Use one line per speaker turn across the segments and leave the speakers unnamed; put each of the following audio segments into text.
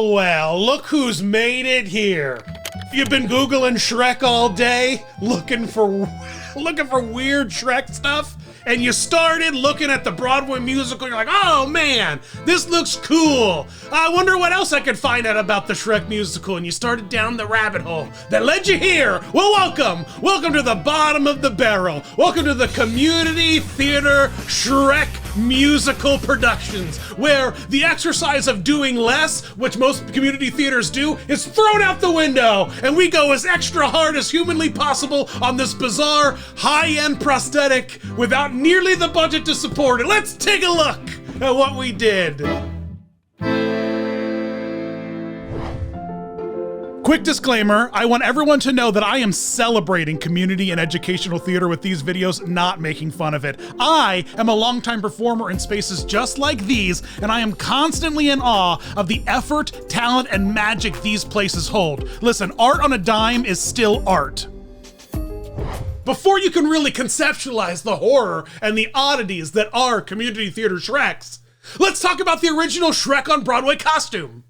Well, look who's made it here. You've been Googling Shrek all day, looking for weird Shrek stuff, and you started looking at the Broadway musical, you're like, oh man, this looks cool. I wonder what else I could find out about the Shrek musical, and you started down the rabbit hole that led you here. Well, welcome to the bottom of the barrel. Welcome to the Community Theater Shrek Musical Productions, where the exercise of doing less, which most community theaters do, is thrown out the window, and we go as extra hard as humanly possible on this bizarre, high-end prosthetic without nearly the budget to support it. Let's take a look at what we did. Quick disclaimer, I want everyone to know that I am celebrating community and educational theater with these videos, not making fun of it. I am a longtime performer in spaces just like these, and I am constantly in awe of the effort, talent, and magic these places hold. Listen, art on a dime is still art. Before you can really conceptualize the horror and the oddities that are community theater Shreks, let's talk about the original Shrek on Broadway costume.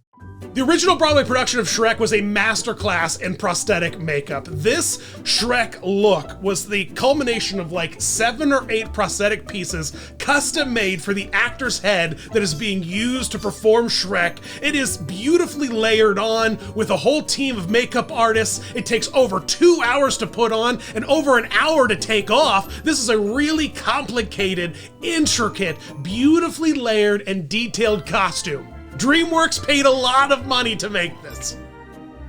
The original Broadway production of Shrek was a masterclass in prosthetic makeup. This Shrek look was the culmination of like 7 or 8 prosthetic pieces custom made for the actor's head that is being used to perform Shrek. It is beautifully layered on with a whole team of makeup artists. It takes over 2 hours to put on and over an hour to take off. This is a really complicated, intricate, beautifully layered and detailed costume. DreamWorks paid a lot of money to make this.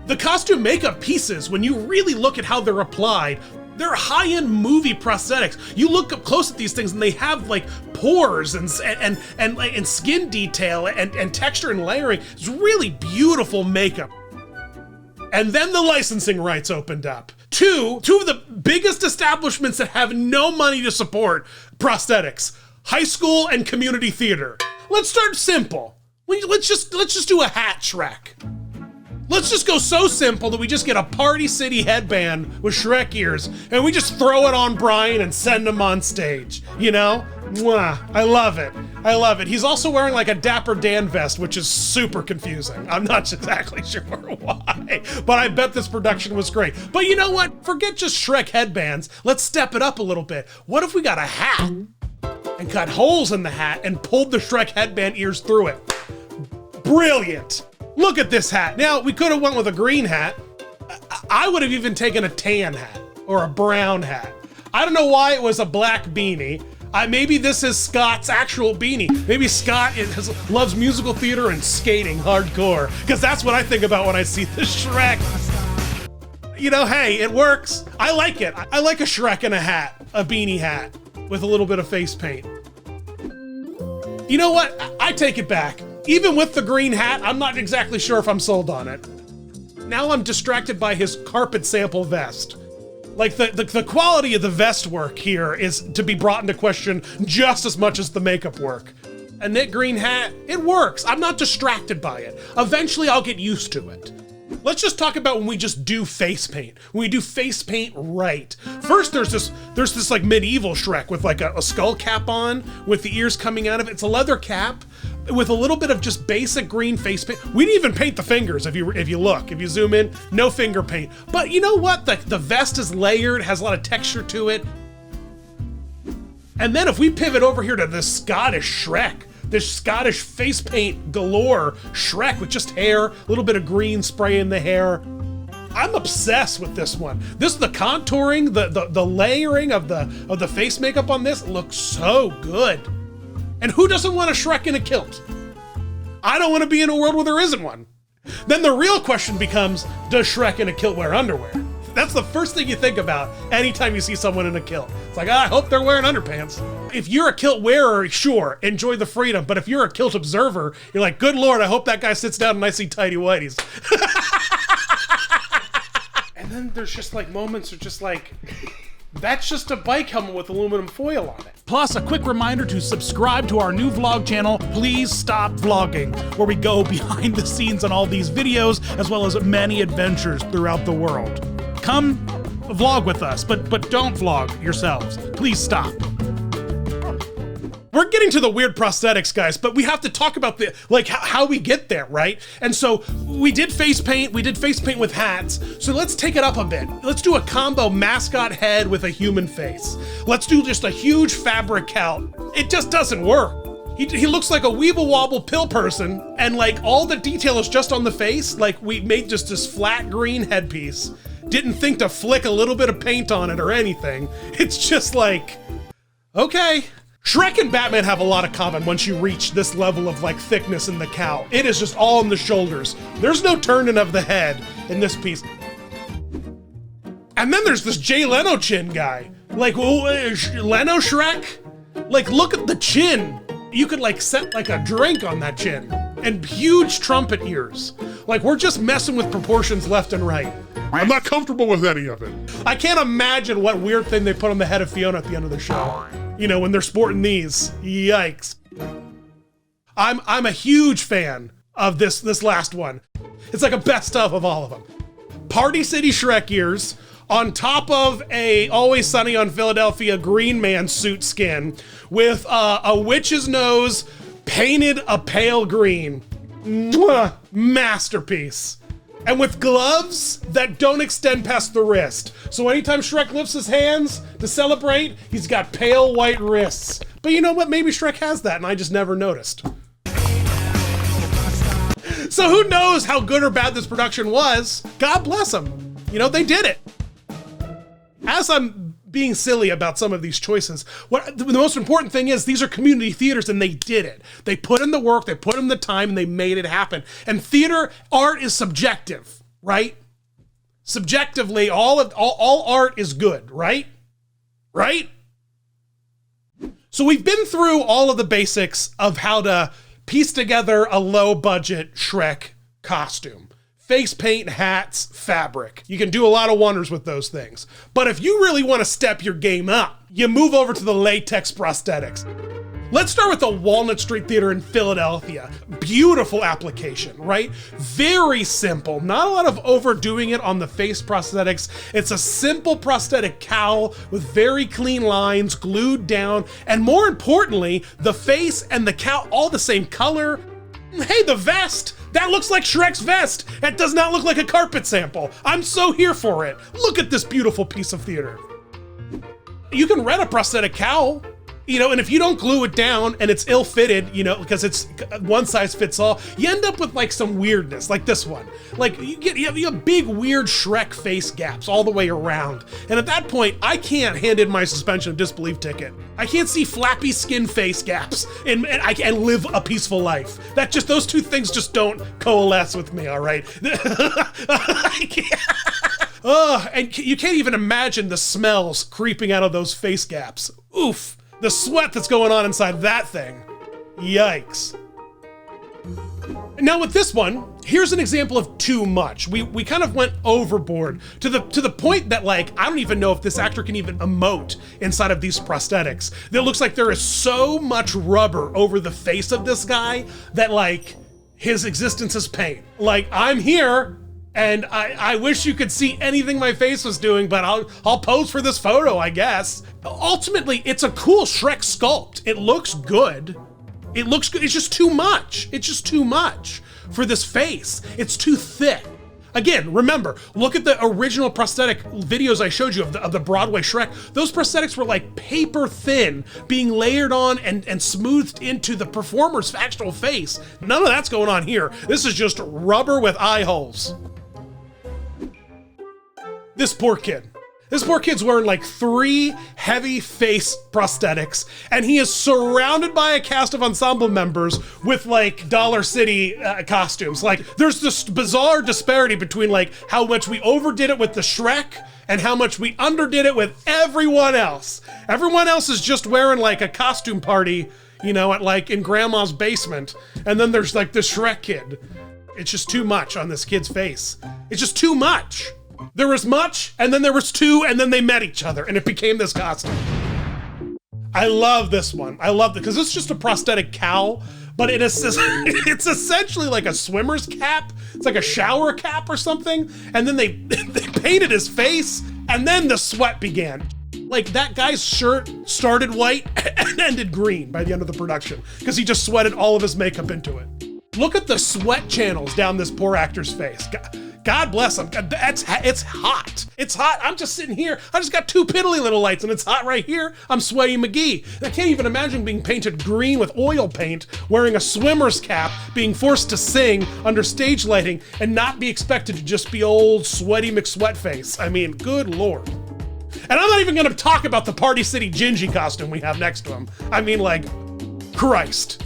The costume makeup pieces, when you really look at how they're applied, they're high-end movie prosthetics. You look up close at these things and they have like pores and skin detail and texture and layering. It's really beautiful makeup. And then the licensing rights opened up. Two of the biggest establishments that have no money to support prosthetics, high school and community theater. Let's start simple. Let's just do a hat Shrek. Let's just go so simple that we just get a Party City headband with Shrek ears and we just throw it on Brian and send him on stage, you know? Mwah, I love it. I love it. He's also wearing like a Dapper Dan vest, which is super confusing. I'm not exactly sure why, but I bet this production was great. But you know what? Forget just Shrek headbands. Let's step it up a little bit. What if we got a hat and cut holes in the hat and pulled the Shrek headband ears through it? Brilliant. Look at this hat. Now, we could have went with a green hat. I would have even taken a tan hat or a brown hat. I don't know why it was a black beanie. Maybe this is Scott's actual beanie. Maybe Scott loves musical theater and skating hardcore, because that's what I think about when I see the Shrek. You know, hey, it works. I like it. I like a Shrek in a hat, a beanie hat with a little bit of face paint. You know what? I take it back. Even with the green hat, I'm not exactly sure if I'm sold on it. Now I'm distracted by his carpet sample vest. Like the quality of the vest work here is to be brought into question just as much as the makeup work. A knit green hat, it works. I'm not distracted by it. Eventually I'll get used to it. Let's just talk about when we just do face paint. When we do face paint right. First, there's this like medieval Shrek with like a skull cap on with the ears coming out of it. It's a leather cap with a little bit of just basic green face paint. We didn't even paint the fingers if you zoom in, no finger paint. But you know what? The vest is layered, has a lot of texture to it. And then if we pivot over here to the Scottish Shrek, this Scottish face paint galore Shrek with just hair, a little bit of green spray in the hair. I'm obsessed with this one. The contouring, the layering of the face makeup on this looks so good. And who doesn't want a Shrek in a kilt? I don't want to be in a world where there isn't one. Then the real question becomes, does Shrek in a kilt wear underwear? That's the first thing you think about anytime you see someone in a kilt. It's like, I hope they're wearing underpants. If you're a kilt wearer, sure, enjoy the freedom. But if you're a kilt observer, you're like, good Lord, I hope that guy sits down in nicely tighty whities. And then there's just like moments of just like, that's just a bike helmet with aluminum foil on it. Plus, a quick reminder to subscribe to our new vlog channel, Please Stop Vlogging, where we go behind the scenes on all these videos, as well as many adventures throughout the world. Come vlog with us, but don't vlog yourselves. Please stop. We're getting to the weird prosthetics, guys, but we have to talk about the how we get there, right? And so we did face paint with hats. So let's take it up a bit. Let's do a combo mascot head with a human face. Let's do just a huge fabric cowl. It just doesn't work. He looks like a weeble wobble pill person, and like all the detail is just on the face. Like we made just this flat green headpiece. Didn't think to flick a little bit of paint on it or anything. It's just like, okay. Shrek and Batman have a lot in common once you reach this level of like thickness in the cowl. It is just all on the shoulders. There's no turning of the head in this piece. And then there's this Jay Leno chin guy. Like, Leno Shrek? Like, look at the chin. You could like set like a drink on that chin. And huge trumpet ears. Like, we're just messing with proportions left and right.
I'm not comfortable with any of it.
I can't imagine what weird thing they put on the head of Fiona at the end of the show. You know, when they're sporting these. Yikes. I'm a huge fan of this last one. It's like a best of all of them. Party City Shrek ears on top of a Always Sunny on Philadelphia Green Man suit skin with a witch's nose painted a pale green. Mwah! Masterpiece. And with gloves that don't extend past the wrist. So anytime Shrek lifts his hands to celebrate, he's got pale white wrists. But you know what? Maybe Shrek has that and I just never noticed. So who knows how good or bad this production was? God bless them. You know, they did it. As I'm being silly about some of these choices, the most important thing is these are community theaters and they did it. They put in the work, they put in the time, and they made it happen. And theater art is subjective, right? Subjectively, all art is good, right? Right? So we've been through all of the basics of how to piece together a low budget Shrek costume. Face paint, hats, fabric. You can do a lot of wonders with those things. But if you really want to step your game up, you move over to the latex prosthetics. Let's start with the Walnut Street Theater in Philadelphia. Beautiful application, right? Very simple. Not a lot of overdoing it on the face prosthetics. It's a simple prosthetic cowl with very clean lines glued down. And more importantly, the face and the cowl all the same color. Hey, the vest! That looks like Shrek's vest! That does not look like a carpet sample. I'm so here for it. Look at this beautiful piece of theater. You can rent a prosthetic cowl, you know, and if you don't glue it down and it's ill-fitted, you know, because it's one size fits all, you end up with like some weirdness, like this one. Like you have big weird Shrek face gaps all the way around. And at that point, I can't hand in my suspension of disbelief ticket. I can't see flappy skin face gaps and I can live a peaceful life. Those two things just don't coalesce with me, all right? I can't. And you can't even imagine the smells creeping out of those face gaps. Oof. The sweat that's going on inside that thing. Yikes. Now with this one, here's an example of too much. We kind of went overboard to the point that like, I don't even know if this actor can even emote inside of these prosthetics. It looks like there is so much rubber over the face of this guy that like his existence is pain. Like, I'm here and I wish you could see anything my face was doing, but I'll pose for this photo, I guess. Ultimately, it's a cool Shrek sculpt. It looks good. It looks good. It's just too much. It's just too much for this face. It's too thick. Again, remember, look at the original prosthetic videos I showed you of the Broadway Shrek. Those prosthetics were like paper thin, being layered on and smoothed into the performer's actual face. None of that's going on here. This is just rubber with eye holes. This poor kid. This poor kid's wearing like 3 heavy face prosthetics, and he is surrounded by a cast of ensemble members with like Dollar City costumes. Like, there's this bizarre disparity between like how much we overdid it with the Shrek and how much we underdid it with everyone else. Everyone else is just wearing like a costume party, you know, at like in grandma's basement. And then there's like the Shrek kid. It's just too much on this kid's face. It's just too much. There was much, and then there was 2, and then they met each other, and it became this costume. I love this one. I love it, because it's just a prosthetic cowl, but it's essentially like a swimmer's cap. It's like a shower cap or something, and then they painted his face, and then the sweat began. Like, that guy's shirt started white and ended green by the end of the production because he just sweated all of his makeup into it. Look at the sweat channels down this poor actor's face. God bless him. It's hot. It's hot. I'm just sitting here. I just got 2 piddly little lights and it's hot right here. I'm Sweaty McGee. I can't even imagine being painted green with oil paint, wearing a swimmer's cap, being forced to sing under stage lighting, and not be expected to just be old Sweaty McSweatface. I mean, good Lord. And I'm not even gonna talk about the Party City Gingy costume we have next to him. I mean, like, Christ.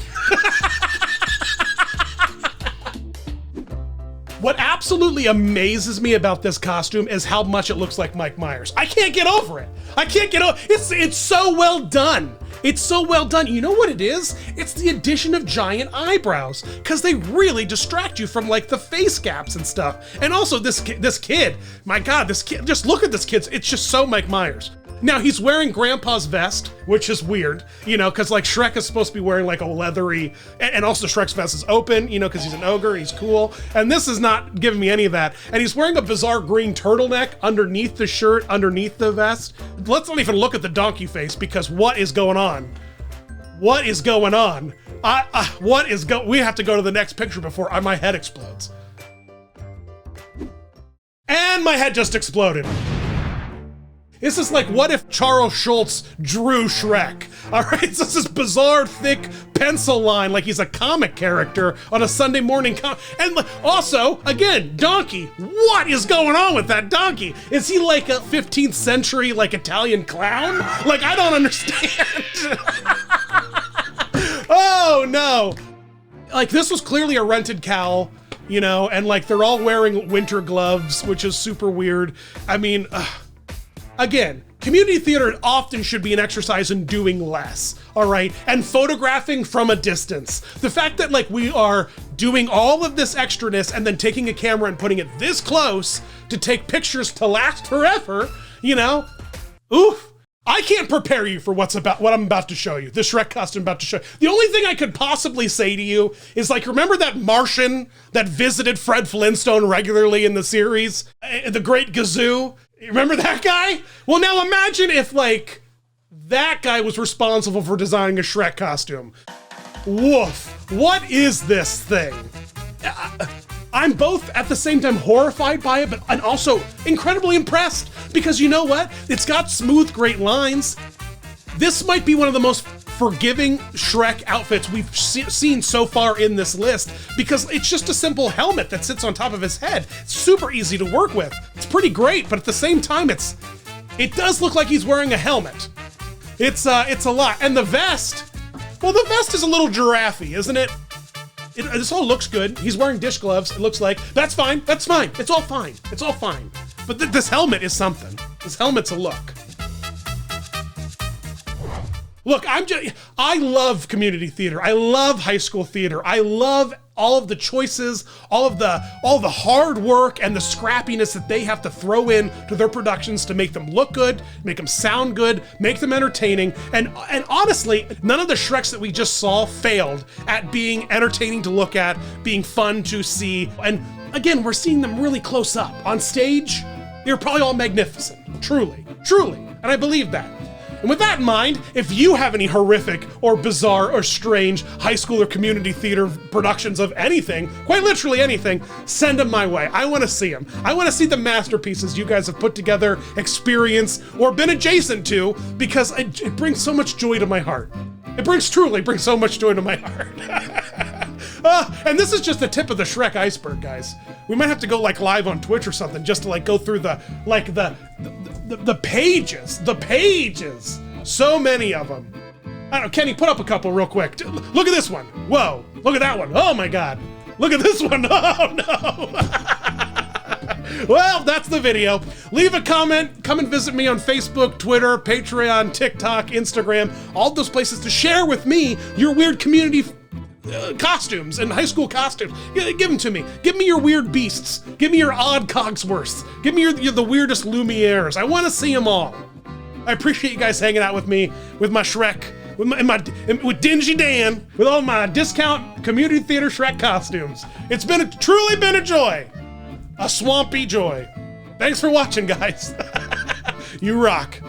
What absolutely amazes me about this costume is how much it looks like Mike Myers. I can't get over it. It's so well done. It's so well done. You know what it is? It's the addition of giant eyebrows, because they really distract you from like the face gaps and stuff. And also this kid, my God, this kid, just look at this kid. It's just so Mike Myers. Now, he's wearing Grandpa's vest, which is weird, you know, because like Shrek is supposed to be wearing like a leathery, and also Shrek's vest is open, you know, because he's an ogre, he's cool. And this is not giving me any of that. And he's wearing a bizarre green turtleneck underneath the shirt, underneath the vest. Let's not even look at the donkey face, because what is going on? What is going on? We have to go to the next picture before my head explodes. And my head just exploded. This is like, what if Charles Schultz drew Shrek? All right, so this is bizarre, thick pencil line, like he's a comic character on a Sunday morning and also, again, donkey. What is going on with that donkey? Is he like a 15th century, like, Italian clown? Like, I don't understand. Oh, no. Like, this was clearly a rented cowl, you know, and like, they're all wearing winter gloves, which is super weird. I mean, again, community theater often should be an exercise in doing less, all right? And photographing from a distance. The fact that like we are doing all of this extraness and then taking a camera and putting it this close to take pictures to last forever, you know? Oof. I can't prepare you for what I'm about to show you, the Shrek costume I'm about to show you. The only thing I could possibly say to you is like, remember that Martian that visited Fred Flintstone regularly in the series? The Great Gazoo? Remember that guy? Well, now imagine if like that guy was responsible for designing a Shrek costume. Woof. What is this thing? I'm both at the same time horrified by it, and also incredibly impressed, because you know what? It's got smooth, great lines. This might be one of the most forgiving Shrek outfits we've seen so far in this list, because it's just a simple helmet that sits on top of his head. It's super easy to work with. It's pretty great, but at the same time, it does look like he's wearing a helmet. It's a lot. And the vest, well, the vest is a little giraffe-y, isn't it? This all looks good. He's wearing dish gloves, it looks like. That's fine, that's fine. It's all fine, it's all fine. But this helmet is something. This helmet's a look. Look, I love community theater. I love high school theater. I love all of the choices, all the hard work and the scrappiness that they have to throw in to their productions to make them look good, make them sound good, make them entertaining. And honestly, none of the Shreks that we just saw failed at being entertaining to look at, being fun to see. And again, we're seeing them really close up. On stage, they're probably all magnificent. Truly, truly. And I believe that. And with that in mind, if you have any horrific or bizarre or strange high school or community theater productions of anything, quite literally anything, send them my way. I want to see them. I want to see the masterpieces you guys have put together, experienced, or been adjacent to, because it brings so much joy to my heart. Truly brings so much joy to my heart. And this is just the tip of the Shrek iceberg, guys. We might have to go like live on Twitch or something just to like go through the pages. So many of them. I don't know, Kenny, put up a couple real quick. Look at this one. Whoa, look at that one. Oh my God. Look at this one. Oh no. Well, that's the video. Leave a comment. Come and visit me on Facebook, Twitter, Patreon, TikTok, Instagram, all those places to share with me your weird community costumes and high school costumes. Yeah, give them to me. Give me your weird beasts. Give me your odd Cogsworths. Give me the weirdest Lumieres. I want to see them all. I appreciate you guys hanging out with me, with my Shrek, with Dingy Dan, with all my discount community theater Shrek costumes. It's truly been a joy. A swampy joy. Thanks for watching, guys. You rock.